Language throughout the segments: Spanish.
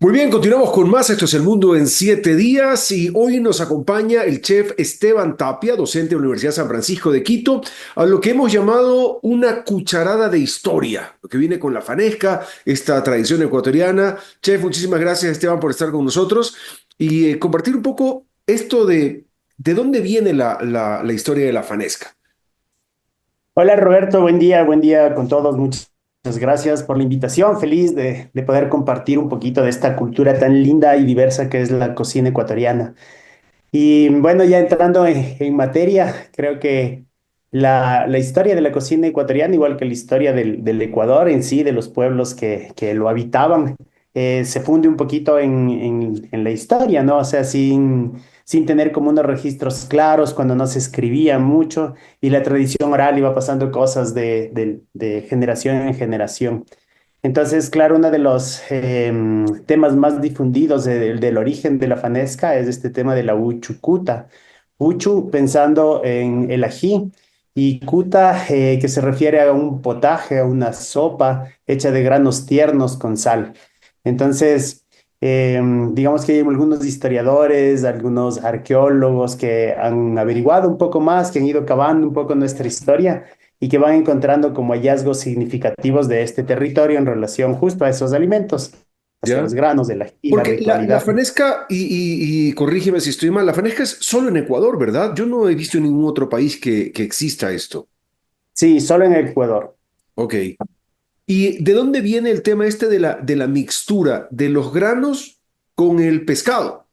Muy bien, continuamos con más. Esto es El Mundo en 7 días y hoy nos acompaña el chef Esteban Tapia, docente de la Universidad San Francisco de Quito, a lo que hemos llamado una cucharada de historia, lo que viene con la fanesca, esta tradición ecuatoriana. Chef, muchísimas gracias Esteban por estar con nosotros y compartir un poco esto de dónde viene la historia de la fanesca. Hola Roberto, buen día con todos. Muchas gracias por la invitación. Feliz de poder compartir un poquito de esta cultura tan linda y diversa que es la cocina ecuatoriana. Y bueno, ya entrando en materia, creo que la historia de la cocina ecuatoriana, igual que la historia del Ecuador en sí, de los pueblos que lo habitaban, se funde un poquito en la historia, ¿no? O sea, sin tener como unos registros claros, cuando no se escribía mucho y la tradición oral iba pasando cosas de generación en generación. Entonces, claro, uno de los temas más difundidos del origen de la fanesca es este tema de la uchucuta. Uchu pensando en el ají y cuta que se refiere a un potaje, a una sopa hecha de granos tiernos con sal. Entonces, digamos que hay algunos historiadores, algunos arqueólogos que han averiguado un poco más, que han ido cavando un poco nuestra historia y que van encontrando como hallazgos significativos de este territorio en relación justo a esos alimentos, hacia ¿Ya? los granos de la y la Porque la ritualidad. fanesca, y corrígeme si estoy mal, la fanesca es solo en Ecuador, ¿verdad? Yo no he visto en ningún otro país que exista esto. Sí, solo en Ecuador. Ok. ¿Y de dónde viene el tema este de la mixtura de los granos con el pescado?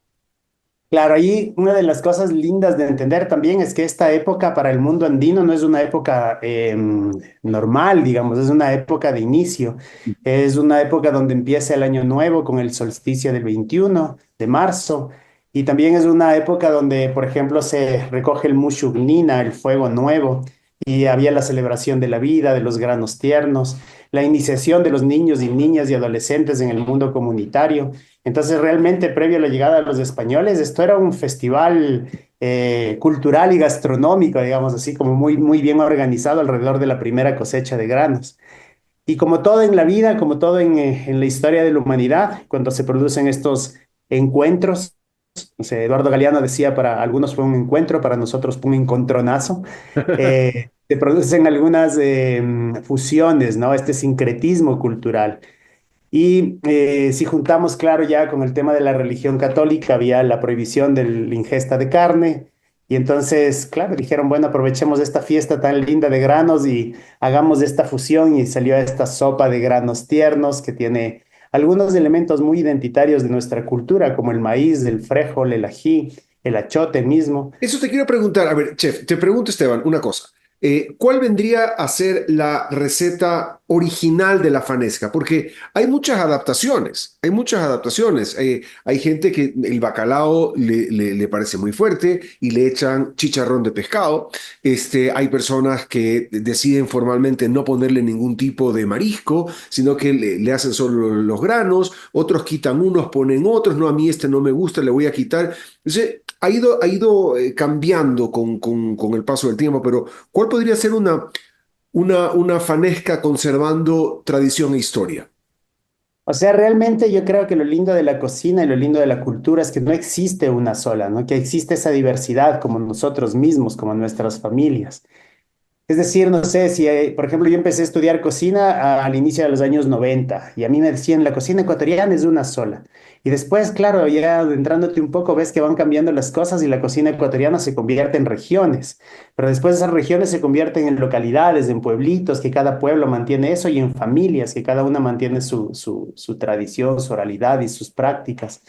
Claro, ahí una de las cosas lindas de entender también es que esta época para el mundo andino no es una época normal, digamos, es una época de inicio, es una época donde empieza el año nuevo con el solsticio del 21 de marzo y también es una época donde, por ejemplo, se recoge el Mushugnina, el fuego nuevo, y había la celebración de la vida, de los granos tiernos, la iniciación de los niños y niñas y adolescentes en el mundo comunitario. Entonces, realmente, previo a la llegada de los españoles, esto era un festival cultural y gastronómico, digamos así, como muy bien organizado alrededor de la primera cosecha de granos. Y como todo en la vida, como todo en la historia de la humanidad, cuando se producen estos encuentros, no sé, Eduardo Galeano decía, para algunos fue un encuentro, para nosotros fue un encontronazo, se producen algunas fusiones, ¿no? Este sincretismo cultural. Y si juntamos, claro, ya con el tema de la religión católica, había la prohibición de la ingesta de carne. Y entonces, claro, dijeron, bueno, aprovechemos esta fiesta tan linda de granos y hagamos esta fusión y salió esta sopa de granos tiernos que tiene algunos elementos muy identitarios de nuestra cultura, como el maíz, el frijol, el ají, el achote mismo. Eso te quiero preguntar. A ver, chef, te pregunto, Esteban, una cosa. ¿Cuál vendría a ser la receta original de la fanesca? Porque hay muchas adaptaciones, hay muchas adaptaciones. Hay gente que el bacalao le parece muy fuerte y le echan chicharrón de pescado. Hay personas que deciden formalmente no ponerle ningún tipo de marisco, sino que le hacen solo los granos. Otros quitan unos, ponen otros. No, a mí este no me gusta, le voy a quitar. Entonces, ha ido cambiando con el paso del tiempo, pero ¿cuál podría ser una fanesca conservando tradición e historia? O sea, realmente yo creo que lo lindo de la cocina y lo lindo de la cultura es que no existe una sola, ¿no? Que existe esa diversidad como nosotros mismos, como nuestras familias. Es decir, no sé si, por ejemplo, yo empecé a estudiar cocina al inicio de los años 90 y a mí me decían, la cocina ecuatoriana es una sola. Y después, claro, ya adentrándote un poco, ves que van cambiando las cosas y la cocina ecuatoriana se convierte en regiones. Pero después esas regiones se convierten en localidades, en pueblitos, que cada pueblo mantiene eso y en familias, que cada una mantiene su tradición, su oralidad y sus prácticas.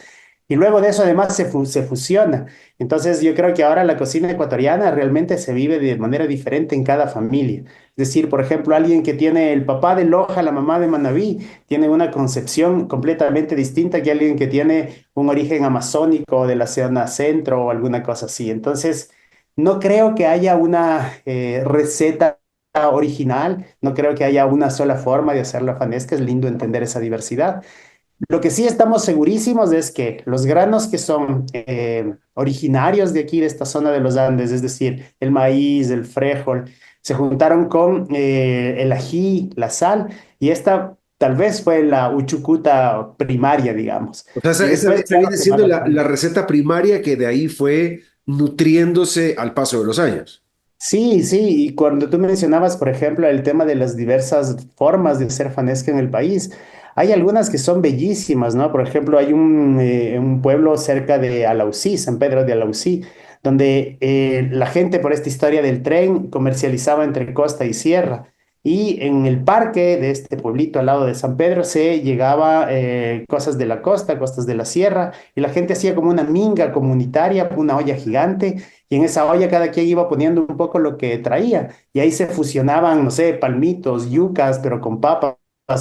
Y luego de eso además se fusiona. Entonces yo creo que ahora la cocina ecuatoriana realmente se vive de manera diferente en cada familia. Es decir, por ejemplo, alguien que tiene el papá de Loja, la mamá de Manabí, tiene una concepción completamente distinta que alguien que tiene un origen amazónico de la zona centro o alguna cosa así. Entonces, no creo que haya una receta original, no creo que haya una sola forma de hacer la fanesca, es lindo entender esa diversidad. Lo que sí estamos segurísimos es que los granos que son originarios de aquí, de esta zona de los Andes, es decir, el maíz, el frijol, se juntaron con el ají, la sal, y esta tal vez fue la uchucuta primaria, digamos. O sea, Y después, esa claro, viene se va siendo la adaptando. receta primaria que de ahí fue nutriéndose al paso de los años. Sí, sí, y cuando tú mencionabas, por ejemplo, el tema de las diversas formas de hacer fanesca en el país, hay algunas que son bellísimas, ¿no? Por ejemplo, hay un pueblo cerca de Alausí, San Pedro de Alausí, donde la gente por esta historia del tren comercializaba entre costa y sierra. Y en el parque de este pueblito al lado de San Pedro se llegaba cosas de la costa, costas de la sierra, y la gente hacía como una minga comunitaria, una olla gigante y en esa olla cada quien iba poniendo un poco lo que traía. Y ahí se fusionaban, no sé, palmitos, yucas, pero con papas,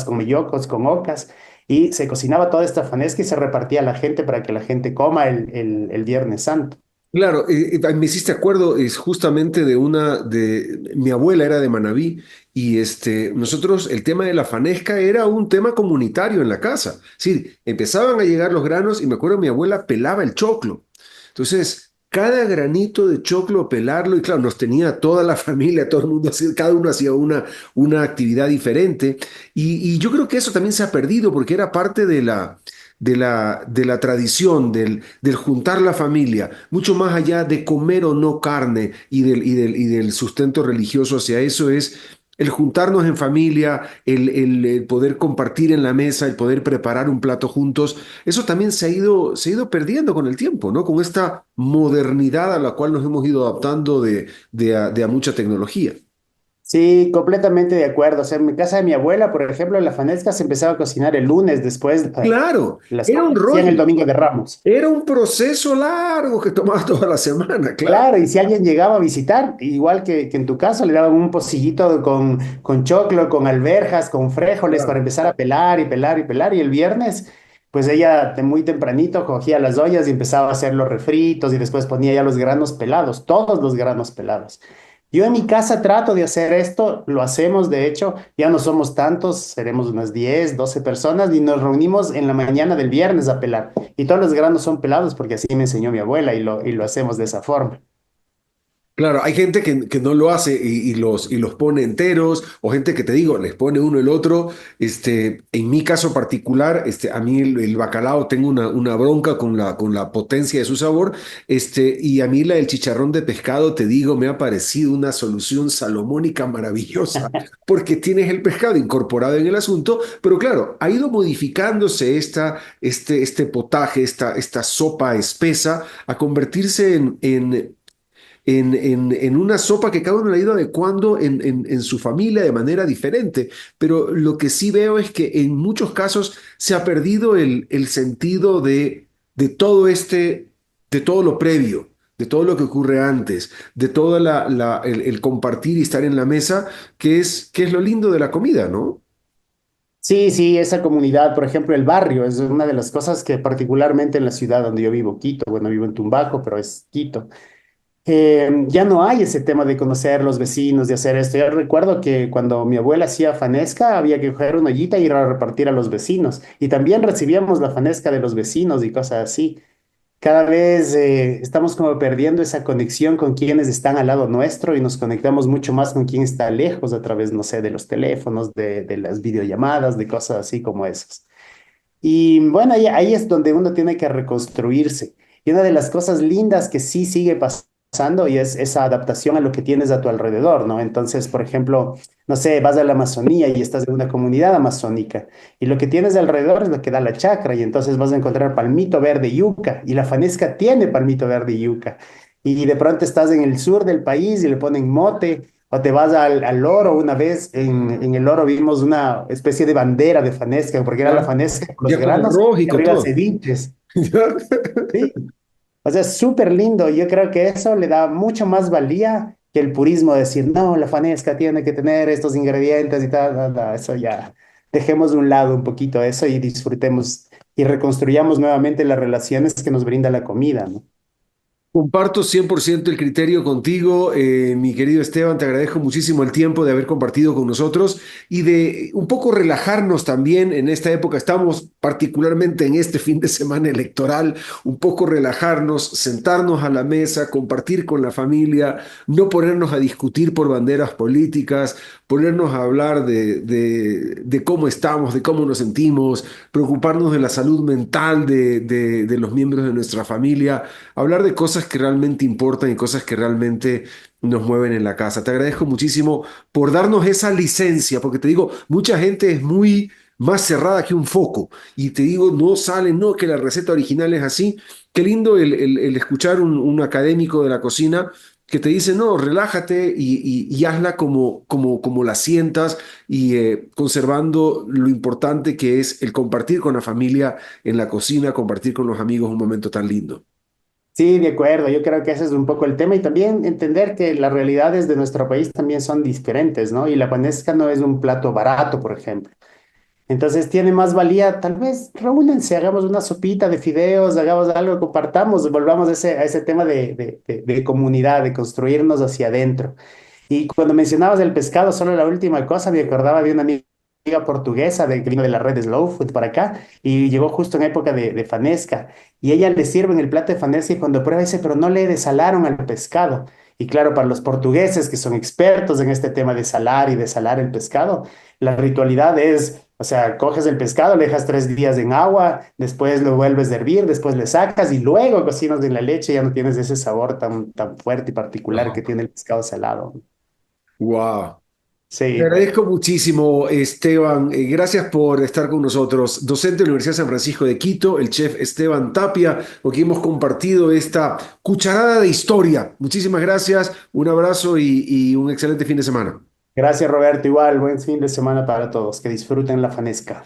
con mellocos, con ocas. Y se cocinaba toda esta fanesca y se repartía a la gente para que la gente coma el Viernes Santo. Claro, me hiciste acuerdo, es justamente de mi abuela era de Manabí y nosotros el tema de la fanesca era un tema comunitario en la casa. Sí, empezaban a llegar los granos y me acuerdo mi abuela pelaba el choclo. Entonces, cada granito de choclo pelarlo y claro, nos tenía toda la familia, todo el mundo, cada uno hacía una actividad diferente y yo creo que eso también se ha perdido porque era parte de la tradición, del juntar la familia, mucho más allá de comer o no carne y del sustento religioso hacia eso es el juntarnos en familia, el poder compartir en la mesa, el poder preparar un plato juntos, eso también se ha ido perdiendo con el tiempo, ¿no? Con esta modernidad a la cual nos hemos ido adaptando de a mucha tecnología. Sí, completamente de acuerdo. O sea, en mi casa de mi abuela, por ejemplo, la fanesca se empezaba a cocinar el lunes, después Claro, las era un comidas se hacían el rollo. domingo de Ramos. Era un proceso largo que tomaba toda la semana, claro. Claro, y si alguien llegaba a visitar, igual que en tu caso, le daban un pocillito con choclo, con alverjas, con frijoles para Claro. empezar a pelar y pelar y pelar. Y el viernes, pues ella muy tempranito cogía las ollas y empezaba a hacer los refritos y después ponía ya los granos pelados, todos los granos pelados. Yo en mi casa trato de hacer esto, lo hacemos, de hecho, ya no somos tantos, seremos unas 10, 12 personas y nos reunimos en la mañana del viernes a pelar. Y todos los granos son pelados porque así me enseñó mi abuela y lo hacemos de esa forma. Claro, hay gente que no lo hace y los pone enteros, o gente que te digo, les pone uno el otro. En mi caso particular, a mí el bacalao tengo una bronca con la potencia de su sabor, y a mí el chicharrón de pescado, te digo, me ha parecido una solución salomónica maravillosa, porque tienes el pescado incorporado en el asunto, pero claro, ha ido modificándose este potaje, esta sopa espesa, a convertirse en una sopa que cada uno le ha ido adecuando en su familia de manera diferente. Pero lo que sí veo es que en muchos casos se ha perdido el sentido de todo de todo lo previo, de todo lo que ocurre antes, de todo el compartir y estar en la mesa, que es lo lindo de la comida, ¿no? Sí, sí, esa comunidad, por ejemplo, el barrio, es una de las cosas que particularmente en la ciudad donde yo vivo, Quito, bueno, vivo en Tumbaco, pero es Quito, ya no hay ese tema de conocer los vecinos, de hacer esto. Yo recuerdo que cuando mi abuela hacía fanesca, había que coger una ollita y ir a repartir a los vecinos. Y también recibíamos la fanesca de los vecinos y cosas así. Cada vez estamos como perdiendo esa conexión con quienes están al lado nuestro y nos conectamos mucho más con quien está lejos a través, no sé, de los teléfonos, de las videollamadas, de cosas así como esas. Y bueno, ahí es donde uno tiene que reconstruirse. Y una de las cosas lindas que sí sigue pasando y es esa adaptación a lo que tienes a tu alrededor, ¿no? Entonces, por ejemplo, no sé, vas a la Amazonía y estás en una comunidad amazónica y lo que tienes alrededor es lo que da la chacra y entonces vas a encontrar palmito verde y yuca y la fanesca tiene palmito verde y yuca. Y de pronto estás en el sur del país y le ponen mote. O te vas al Loro, una vez en el Loro vimos una especie de bandera de fanesca, porque era la Ya, fanesca con los ya como granos y lógico arriba todo. ceviches. Sí, o sea, es súper lindo. Yo creo que eso le da mucho más valía que el purismo de decir, no, la fanesca tiene que tener estos ingredientes y tal, tal, tal". Eso ya, dejemos de un lado un poquito eso y disfrutemos y reconstruyamos nuevamente las relaciones que nos brinda la comida, ¿no? Comparto 100% el criterio contigo, mi querido Esteban. Te agradezco muchísimo el tiempo de haber compartido con nosotros y de un poco relajarnos también en esta época. Estamos particularmente en este fin de semana electoral, un poco relajarnos, sentarnos a la mesa, compartir con la familia, no ponernos a discutir por banderas políticas, ponernos a hablar de cómo estamos, de cómo nos sentimos, preocuparnos de la salud mental de los miembros de nuestra familia, hablar de cosas que realmente importan y cosas que realmente nos mueven en la casa. Te agradezco muchísimo por darnos esa licencia, porque te digo, mucha gente es muy más cerrada que un foco y te digo, no sale, no, que la receta original es así. Qué lindo el escuchar un académico de la cocina que te dice, no, relájate y hazla como la sientas y conservando lo importante que es el compartir con la familia en la cocina, compartir con los amigos un momento tan lindo. Sí, de acuerdo. Yo creo que ese es un poco el tema y también entender que las realidades de nuestro país también son diferentes, ¿no? Y la panesca no es un plato barato, por ejemplo. Entonces tiene más valía, tal vez reúnense, hagamos una sopita de fideos, hagamos algo, compartamos, volvamos a ese tema de comunidad, de construirnos hacia adentro. Y cuando mencionabas el pescado, solo la última cosa, me acordaba de una amiga portuguesa que vino de la red Slow Food para acá y llegó justo en época de fanesca. Y ella le sirve en el plato de fanesca y cuando prueba dice, pero no le desalaron al pescado. Y claro, para los portugueses que son expertos en este tema de salar y desalar el pescado, la ritualidad es, o sea, coges el pescado, le dejas 3 días en agua, después lo vuelves a hervir, después le sacas y luego cocinas en la leche, ya no tienes ese sabor tan fuerte y particular que tiene el pescado salado. Wow. Te Sí, agradezco muchísimo, Esteban. Gracias por estar con nosotros. Docente de la Universidad San Francisco de Quito, el chef Esteban Tapia, con quien hemos compartido esta cucharada de historia. Muchísimas gracias, un abrazo y un excelente fin de semana. gracias Roberto, igual, buen fin de semana para todos, que disfruten la fanesca.